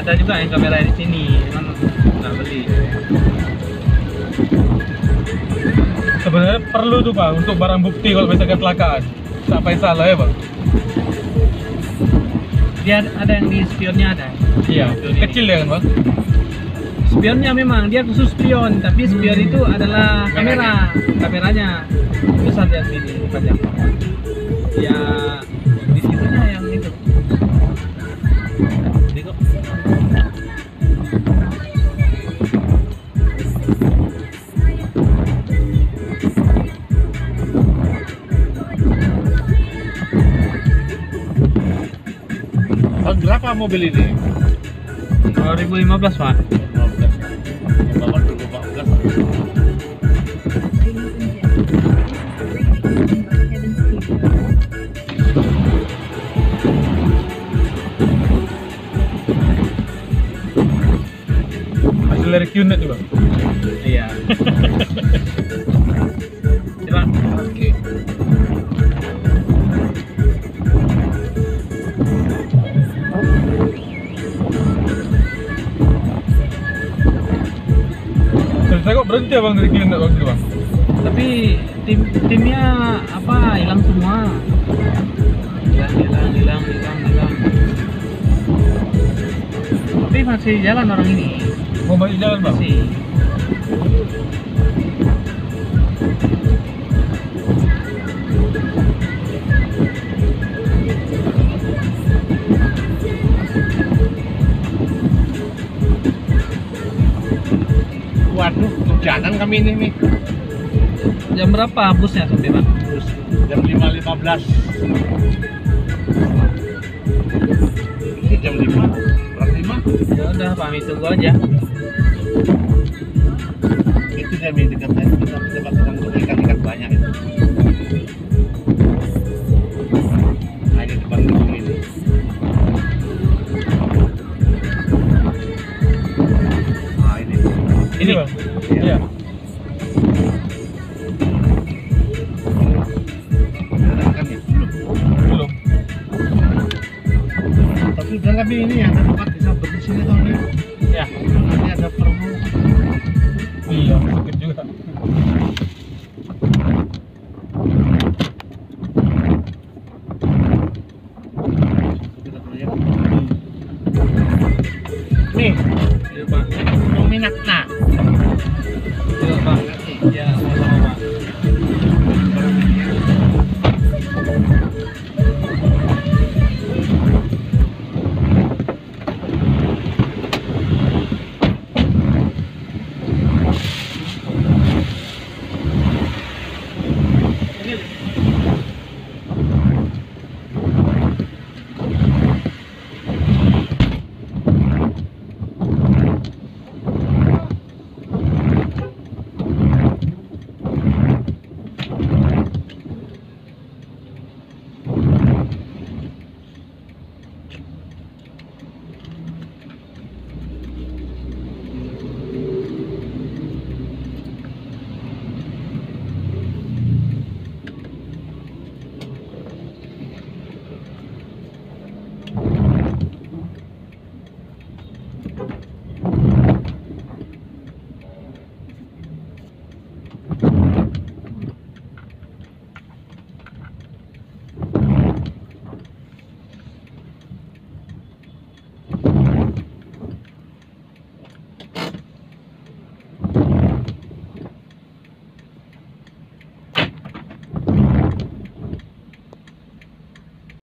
ada juga yang kamera di sini, cuman nggak beli. Sebenarnya perlu tuh Pak untuk barang bukti kalau misalnya kecelakaan. Sampai salah ya Bang? Dia ada yang di spionnya ada. Iya, Spion kecil ya kan Bang? Spionnya memang dia khusus spion, tapi spion itu adalah kameranya besar yang sini panjang. Ya di situnya yang itu. Tengok. Tahun berapa mobil ini? 2015 Pak. 15. Yang bapak 2014. Hasil dari QNET tuh Bang? Iya. Coba. Oke. Selesai kok berhenti ya Bang dari QNET waktu itu Bang? Tapi timnya apa hilang semua. Hilang. Tapi masih jalan orang ini. Mau balik jalan Bang? Masih. Waduh, hujanan kami ini nih. Jam berapa busnya sampai Pak? Terus jam 5.15. Ini jam 5, kurang 5. Ya udah pamit tunggu aja. Itu dia di dekat saya, kita dapat untuk ikan-ikan banyak itu. Nah, ini depan gedung ini. Nah, ini. Ini Bang? Iya. Ada ikan ya? Belum. Tapi udah lebih ini ya, ada tempat bisa berdiri sini tuh nih. Ya. Ini ada perlu. Iya, sakit juga. Nih, Iya Pak. mau minat nah. Iya Pak. Ya.